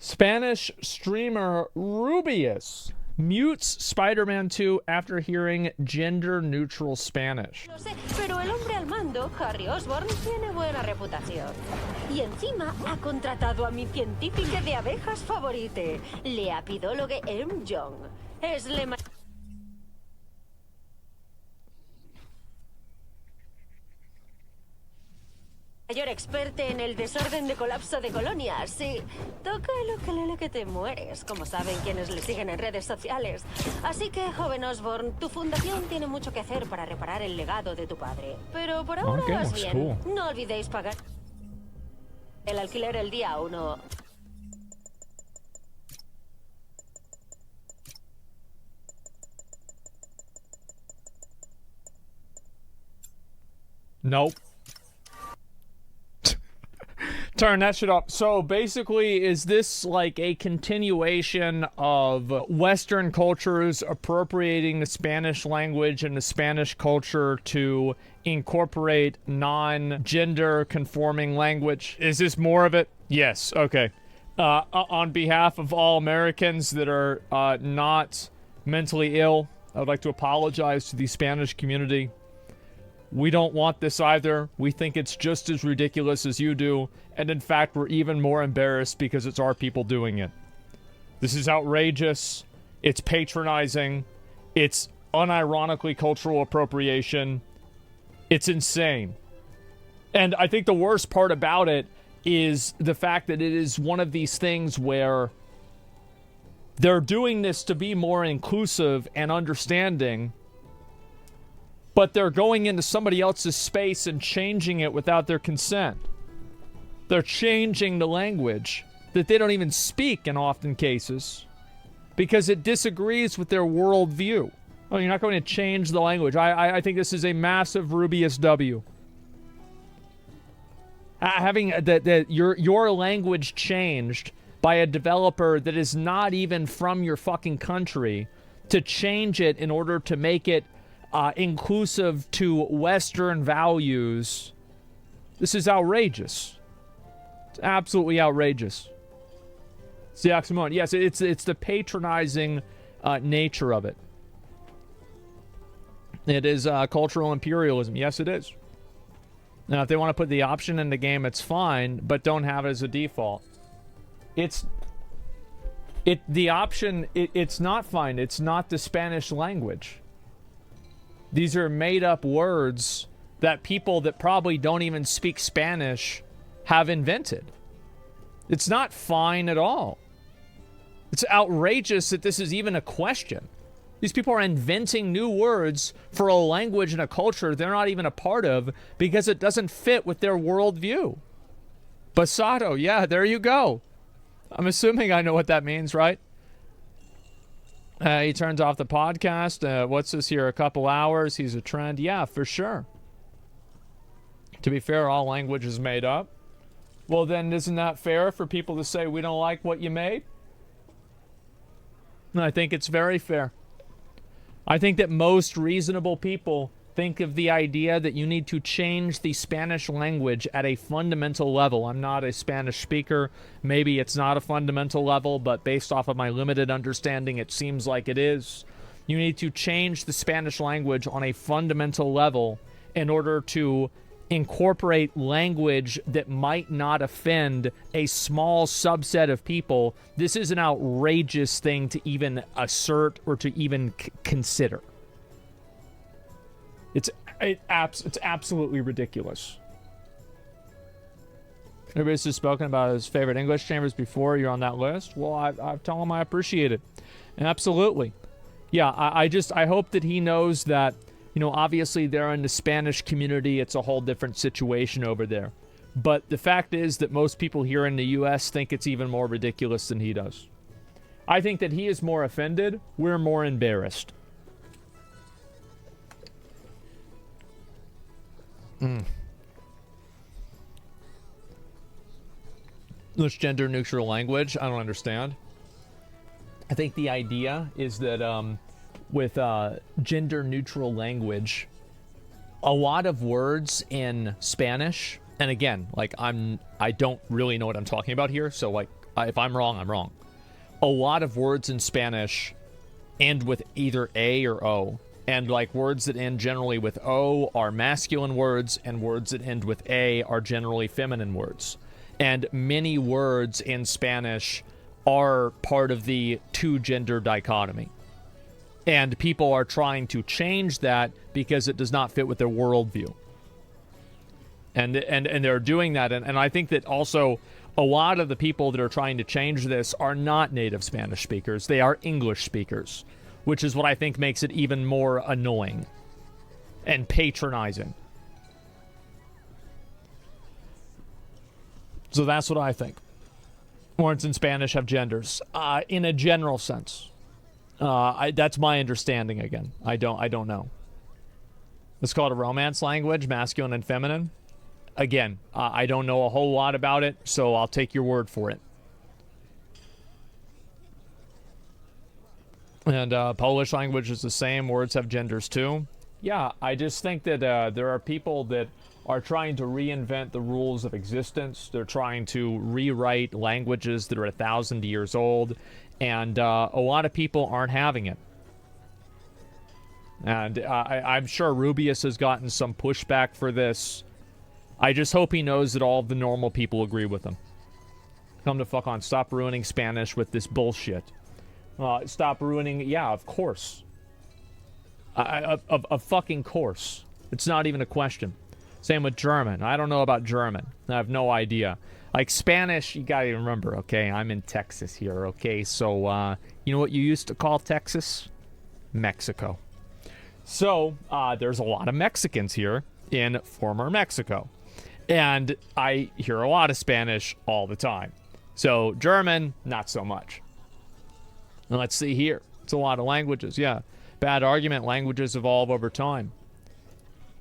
Spanish streamer Rubius mutes Spider-Man 2 after hearing gender-neutral Spanish. Lo sé, pero el hombre al mando, Harry Osborn, tiene buena reputación. Y encima ha contratado a mi científica de abejas favorite, la apidóloga Jong. Es la mayor experta en el desorden de colapso de colonias. Sí, toca el ukelele que te mueres, como saben quienes le siguen en redes sociales. Así que, joven Osborn, tu fundación tiene mucho que hacer para reparar el legado de tu padre. Pero por ahora vas bien. Cool. No olvidéis pagar el alquiler el día 1. Nope. Turn that shit up. So basically, is this like a continuation of Western cultures appropriating the Spanish language and the Spanish culture to incorporate non-gender conforming language? Is this more of it? Yes. Okay. On behalf of all Americans that are not mentally ill, I would like to apologize to the Spanish community. We don't want this either. We think it's just as ridiculous as you do. And in fact, we're even more embarrassed because it's our people doing it. This is outrageous. It's patronizing. It's unironically cultural appropriation. It's insane. And I think the worst part about it is the fact that it is one of these things where they're doing this to be more inclusive and understanding, but they're going into somebody else's space and changing it without their consent. They're changing the language that they don't even speak in often cases because it disagrees with their worldview. Oh, you're not going to change the language. I think this is a massive Rubius W. Having your language changed by a developer that is not even from your fucking country, to change it in order to make it inclusive to Western values. This is outrageous. It's absolutely outrageous. It's the oxymoron. Yes, it's the patronizing nature of it. It is cultural imperialism. Yes, it is. Now, if they want to put the option in the game, it's fine, but don't have it as a default. It's not fine. It's not the Spanish language. These are made-up words that people that probably don't even speak Spanish have invented. It's not fine at all. It's outrageous that this is even a question. These people are inventing new words for a language and a culture they're not even a part of because it doesn't fit with their worldview. BASADO, yeah, there you go. I'm assuming I know what that means, right? He turns off the podcast. What's this here? A couple hours. He's a trend. Yeah, for sure. To be fair, all language is made up. Well, then isn't that fair for people to say we don't like what you made? I think it's very fair. I think that most reasonable people think of the idea that you need to change the Spanish language at a fundamental level. I'm not a Spanish speaker. Maybe it's not a fundamental level, but based off of my limited understanding, it seems like it is. You need to change the Spanish language on a fundamental level in order to incorporate language that might not offend a small subset of people. This is an outrageous thing to even assert or to even consider. It's absolutely ridiculous. Everybody's just spoken about his favorite English chambers before. You're on that list. Well, I've told him I appreciate it. Absolutely. Yeah, I hope that he knows that, you know, obviously they're in the Spanish community. It's a whole different situation over there. But the fact is that most people here in the U.S. think it's even more ridiculous than he does. I think that he is more offended. We're more embarrassed. This gender neutral language, I don't understand. I think the idea is that with gender neutral language, a lot of words in Spanish, and again, like I don't really know what I'm talking about here, so like If I'm wrong, I'm wrong. A lot of words in Spanish end with either A or O. And like words that end generally with O are masculine words, and words that end with A are generally feminine words. And many words in Spanish are part of the two-gender dichotomy. And people are trying to change that because it does not fit with their worldview. And they're doing that. And I think that also a lot of the people that are trying to change this are not native Spanish speakers. They are English speakers, which is what I think makes it even more annoying and patronizing. So that's what I think. Words in Spanish have genders, in a general sense. That's my understanding. Again, I don't know. It's called a romance language, masculine and feminine. Again, I don't know a whole lot about it, so I'll take your word for it. And Polish language is the same. Words have genders too. Yeah, I just think that there are people that are trying to reinvent the rules of existence. They're trying to rewrite languages that are 1,000 years old. And a lot of people aren't having it. And I'm sure Rubius has gotten some pushback for this. I just hope he knows that all of the normal people agree with him. Come to fuck on. Stop ruining Spanish with this bullshit. Stop ruining... Yeah, of course. Of fucking course. It's not even a question. Same with German. I don't know about German. I have no idea. Like Spanish, you gotta remember, okay? I'm in Texas here, okay? So, you know what you used to call Texas? Mexico. So, there's a lot of Mexicans here in former Mexico. And I hear a lot of Spanish all the time. So, German, not so much. And let's see here. It's a lot of languages, yeah. Bad argument, languages evolve over time.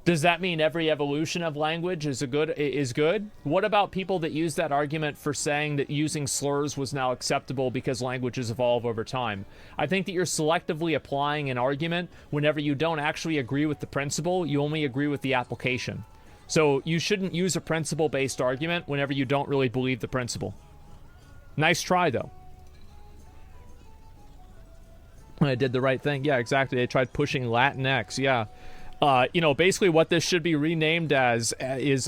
Does that mean every evolution of language is good? What about people that use that argument for saying that using slurs was now acceptable because languages evolve over time? I think that you're selectively applying an argument whenever you don't actually agree with the principle, you only agree with the application. So you shouldn't use a principle-based argument whenever you don't really believe the principle. Nice try, though. I did the right thing. Yeah, exactly. They tried pushing Latinx. Yeah. Basically what this should be renamed as is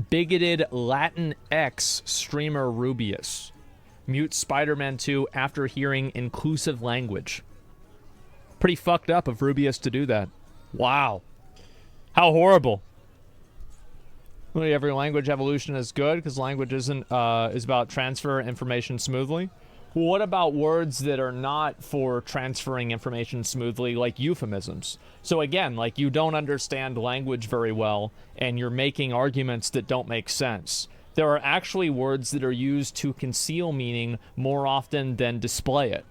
bigoted Latinx streamer Rubius. Mute Spider-Man 2 after hearing inclusive language. Pretty fucked up of Rubius to do that. Wow. How horrible. Every language evolution is good because language is about transfer information smoothly. What about words that are not for transferring information smoothly, like euphemisms? So again, like you don't understand language very well, and you're making arguments that don't make sense. There are actually words that are used to conceal meaning more often than display it.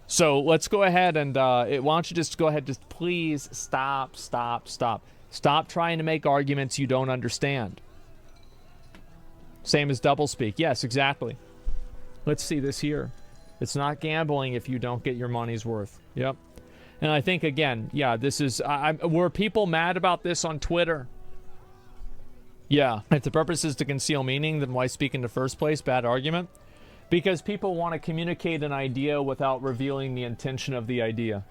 So let's go ahead and, why don't you just go ahead, just please stop. Stop trying to make arguments you don't understand. Same as doublespeak. Yes, exactly. Let's see this here. It's not gambling if you don't get your money's worth. Yep. And I think, again, yeah, this is... were people mad about this on Twitter? Yeah. If the purpose is to conceal meaning, then why speak in the first place? Bad argument. Because people want to communicate an idea without revealing the intention of the idea.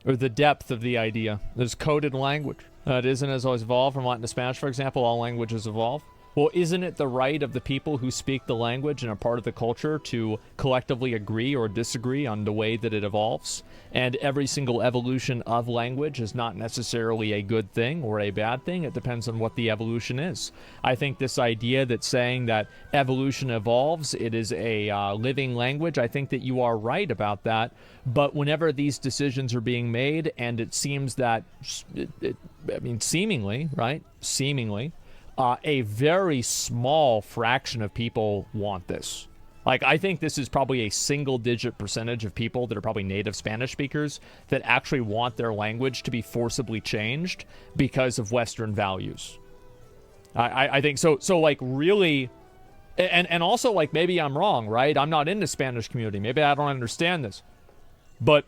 Or the depth of the idea. There's coded language. It isn't as always evolved from Latin to Spanish, for example. All languages evolve. Well, isn't it the right of the people who speak the language and are part of the culture to collectively agree or disagree on the way that it evolves? And every single evolution of language is not necessarily a good thing or a bad thing. It depends on what the evolution is. I think this idea that saying that evolution evolves, it is a living language, I think that you are right about that. But whenever these decisions are being made, and it seems that, seemingly, right? Seemingly. A very small fraction of people want this. Like, I think this is probably a single-digit percentage of people that are probably native Spanish speakers that actually want their language to be forcibly changed because of Western values. I think so. So, like, really... And also, like, maybe I'm wrong, right? I'm not in the Spanish community. Maybe I don't understand this. But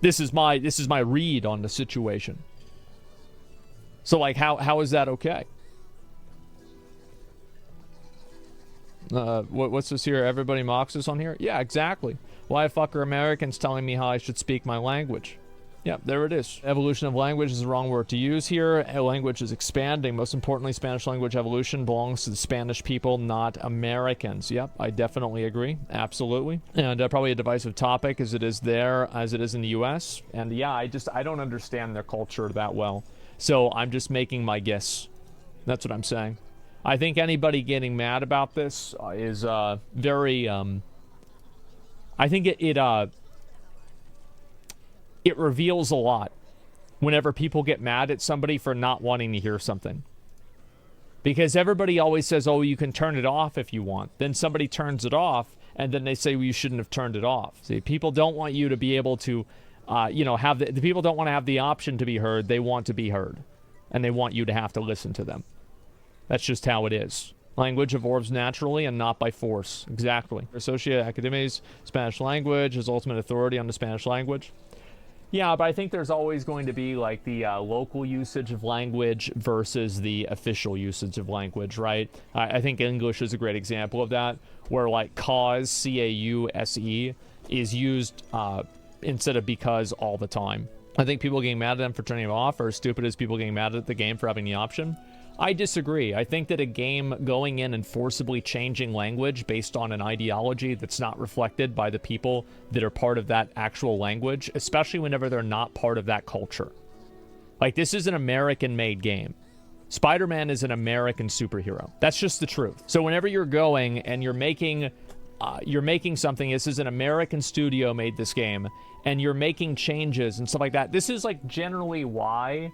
this is my read on the situation. So, like, how is that okay? What's this here? Everybody mocks us on here? Yeah, exactly. Why the fuck are Americans telling me how I should speak my language? Yeah, there it is. Evolution of language is the wrong word to use here. Language is expanding. Most importantly, Spanish language evolution belongs to the Spanish people, not Americans. Yep, I definitely agree. Absolutely. And probably a divisive topic as it is there, as it is in the U.S. And yeah, I don't understand their culture that well. So I'm just making my guess. That's what I'm saying. I think anybody getting mad about this is very... I think it reveals a lot whenever people get mad at somebody for not wanting to hear something. Because everybody always says, oh, you can turn it off if you want. Then somebody turns it off, and then they say, well, you shouldn't have turned it off. See, people don't want you to be able to, have the people don't want to have the option to be heard. They want to be heard. And they want you to have to listen to them. That's just how it is. Language evolves naturally and not by force. Exactly. Associate Academy's Spanish language is ultimate authority on the Spanish language. Yeah, but I think there's always going to be like the local usage of language versus the official usage of language, right? I think English is a great example of that, where like cause, C-A-U-S-E, is used instead of because all the time. I think people getting mad at them for turning it off are as stupid as people getting mad at the game for having the option. I disagree. I think that a game going in and forcibly changing language based on an ideology that's not reflected by the people that are part of that actual language, especially whenever they're not part of that culture. Like, this is an American-made game. Spider-Man is an American superhero. That's just the truth. So whenever you're going and you're making something, this is an American studio made this game, and you're making changes and stuff like that, this is like generally why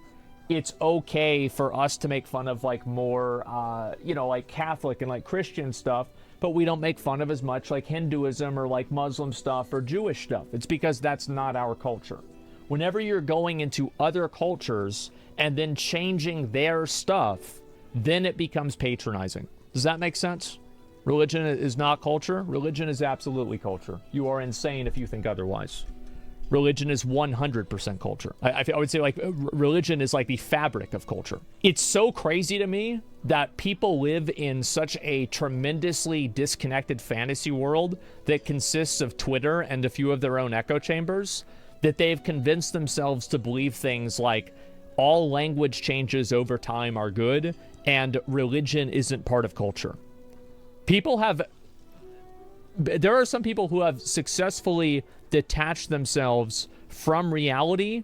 it's okay for us to make fun of like more, like Catholic and like Christian stuff, but we don't make fun of as much like Hinduism or like Muslim stuff or Jewish stuff. It's because that's not our culture. Whenever you're going into other cultures and then changing their stuff, then it becomes patronizing. Does that make sense? Religion is not culture. Religion is absolutely culture. You are insane if you think otherwise. Religion is 100% culture. I would say like religion is like the fabric of culture. It's so crazy to me that people live in such a tremendously disconnected fantasy world that consists of Twitter and a few of their own echo chambers, that they've convinced themselves to believe things like all language changes over time are good and religion isn't part of culture. There are some people who have successfully detached themselves from reality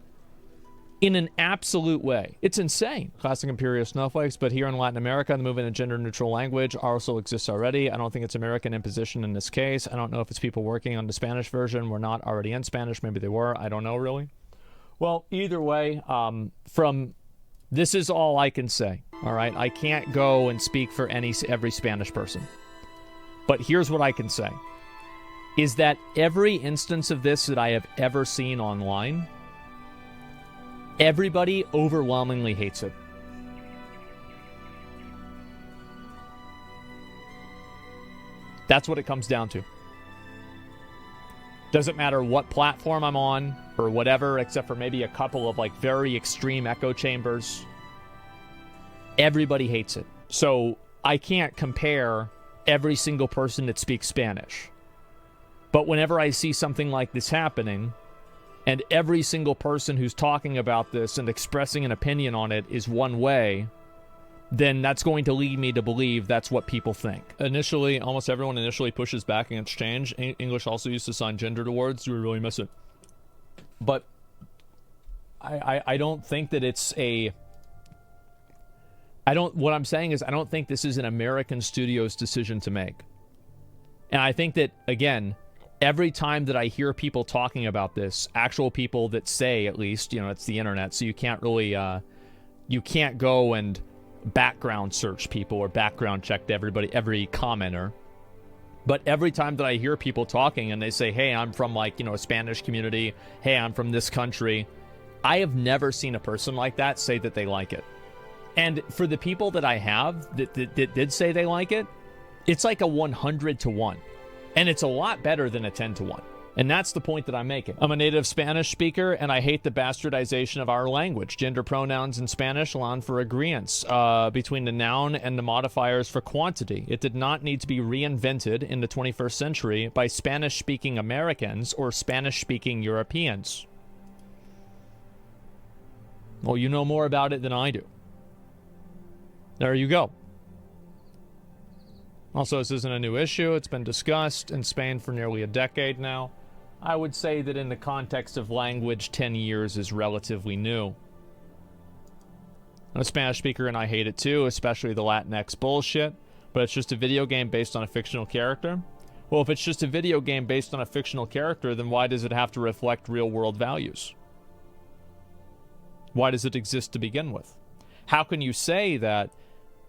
in an absolute way. It's insane. Classic imperial snowflakes, but here in Latin America, the movement of gender-neutral language also exists already. I don't think it's American imposition in this case. I don't know if it's people working on the Spanish version were not already in Spanish. Maybe they were. I don't know, really. Well, either way, this is all I can say, all right? I can't go and speak for every Spanish person. But here's what I can say, is that every instance of this that I have ever seen online, everybody overwhelmingly hates it. That's what it comes down to. Doesn't matter what platform I'm on or whatever, except for maybe a couple of like very extreme echo chambers. Everybody hates it. So I can't compare every single person that speaks Spanish. But whenever I see something like this happening, and every single person who's talking about this and expressing an opinion on it is one way, then that's going to lead me to believe that's what people think. Initially, almost everyone initially pushes back against change. English also used to assign gender to words. Do we really miss it? But I don't think that it's a... what I'm saying is I don't think this is an American studio's decision to make. And I think that, again, every time that I hear people talking about this, actual people that say, at least, it's the internet, so you can't really, you can't go and background search people or background check every commenter. But every time that I hear people talking and they say, hey, I'm from a Spanish community, hey, I'm from this country, I have never seen a person like that say that they like it. And for the people that I have that did say they like it, it's like a 100 to 1. And it's a lot better than a 10 to 1. And that's the point that I'm making. I'm a native Spanish speaker, and I hate the bastardization of our language. Gender pronouns in Spanish allow for agreeance between the noun and the modifiers for quantity. It did not need to be reinvented in the 21st century by Spanish-speaking Americans or Spanish-speaking Europeans. Well, you know more about it than I do. There you go. Also, this isn't a new issue. It's been discussed in Spain for nearly a decade now. I would say that in the context of language, 10 years is relatively new. I'm a Spanish speaker and I hate it too, especially the Latinx bullshit, but it's just a video game based on a fictional character. Well, if it's just a video game based on a fictional character, then why does it have to reflect real-world values? Why does it exist to begin with? How can you say that,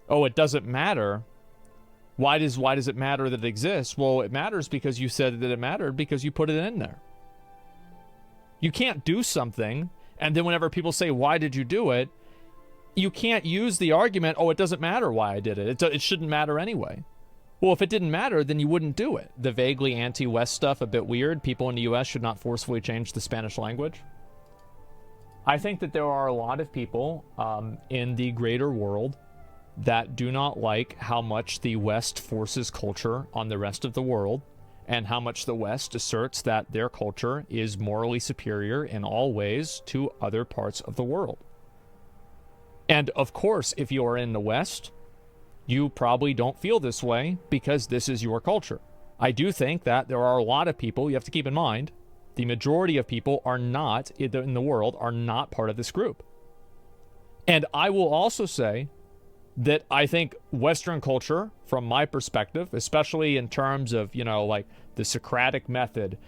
oh, it doesn't matter? Why does it matter that it exists? Well, it matters because you said that it mattered because you put it in there. You can't do something, and then whenever people say, why did you do it? You can't use the argument, oh, it doesn't matter why I did it. It shouldn't matter anyway. Well, if it didn't matter, then you wouldn't do it. The vaguely anti-West stuff, a bit weird. People in the U.S. should not forcefully change the Spanish language. I think that there are a lot of people in the greater world that do not like how much the West forces culture on the rest of the world, and how much the West asserts that their culture is morally superior in all ways to other parts of the world. And of course, if you are in the West, you probably don't feel this way because this is your culture. I do think that there are a lot of people, you have to keep in mind, the majority of people are not, in the world, are not part of this group. And I will also say that I think Western culture, from my perspective, especially in terms of, like the Socratic method,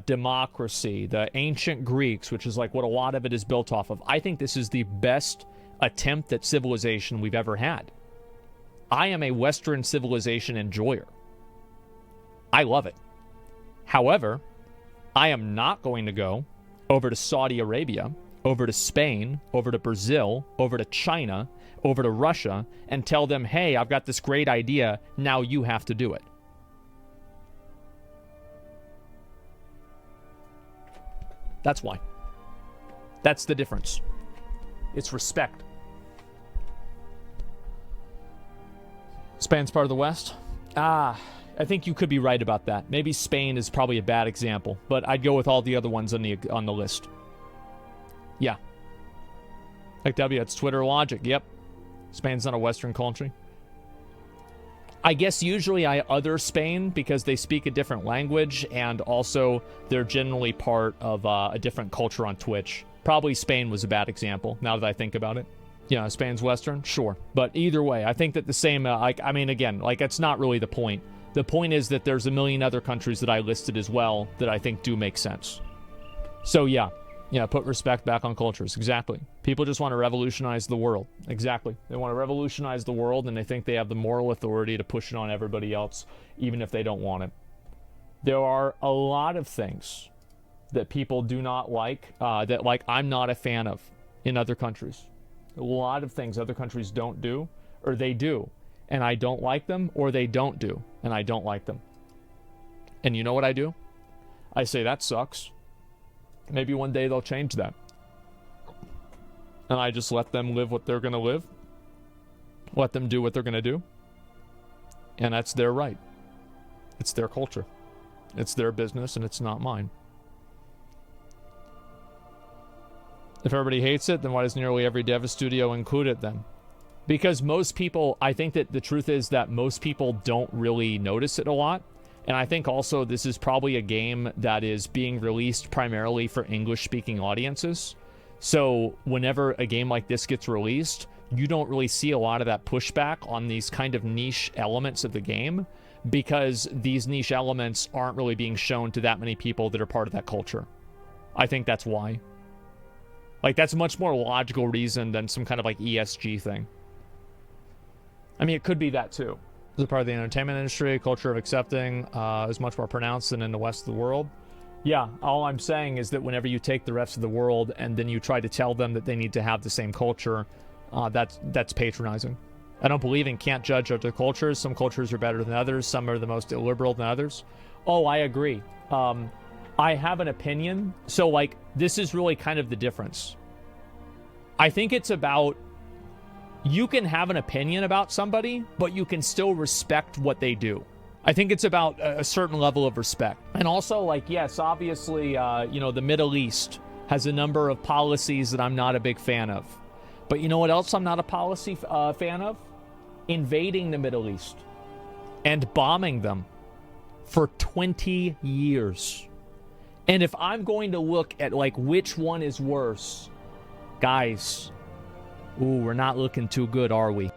democracy, the ancient Greeks, which is like what a lot of it is built off of, I think this is the best attempt at civilization we've ever had. I am a Western civilization enjoyer. I love it. However, I am not going to go over to Saudi Arabia, over to Spain, over to Brazil, over to China, over to Russia, and tell them, hey, I've got this great idea, now you have to do it. That's why. That's the difference. It's respect. Spain's part of the West? I think you could be right about that. Maybe Spain is probably a bad example, but I'd go with all the other ones on the list. Yeah. Like W, it's Twitter logic. Yep. Spain's not a Western country. I guess usually I other Spain because they speak a different language, and also they're generally part of a different culture on Twitch. Probably Spain was a bad example, now that I think about it. Yeah, Spain's Western? Sure. But either way, I think that the same, it's not really the point. The point is that there's a million other countries that I listed as well that I think do make sense. So yeah, put respect back on cultures. Exactly. People just want to revolutionize the world. Exactly. They want to revolutionize the world, and they think they have the moral authority to push it on everybody else, even if they don't want it. There are a lot of things that people do not like, I'm not a fan of in other countries. A lot of things other countries don't do, or they do, and I don't like them, or they don't do, and I don't like them. And you know what I do? I say, that sucks. Maybe one day they'll change that. And I just let them live what they're going to live. Let them do what they're going to do. And that's their right. It's their culture. It's their business, and it's not mine. If everybody hates it, then why does nearly every dev studio include it then? Because most people, I think that the truth is that most people don't really notice it a lot. And I think also this is probably a game that is being released primarily for English-speaking audiences. So whenever a game like this gets released, you don't really see a lot of that pushback on these kind of niche elements of the game, because these niche elements aren't really being shown to that many people that are part of that culture. I think that's why. Like, that's a much more logical reason than some kind of like ESG thing. I mean, it could be that too. As a part of the entertainment industry, culture of accepting is much more pronounced than in the West of the world. Yeah, all I'm saying is that whenever you take the rest of the world and then you try to tell them that they need to have the same culture, that's patronizing. I don't believe in can't judge other cultures. Some cultures are better than others. Some are the most illiberal than others. Oh, I agree. I have an opinion. So, like, this is really kind of the difference. I think it's about, you can have an opinion about somebody, but you can still respect what they do. I think it's about a certain level of respect. And also, like, yes, obviously, you know, the Middle East has a number of policies that I'm not a big fan of. But you know what else I'm not a policy fan of? Invading the Middle East and bombing them for 20 years. And if I'm going to look at, like, which one is worse, guys, ooh, we're not looking too good, are we?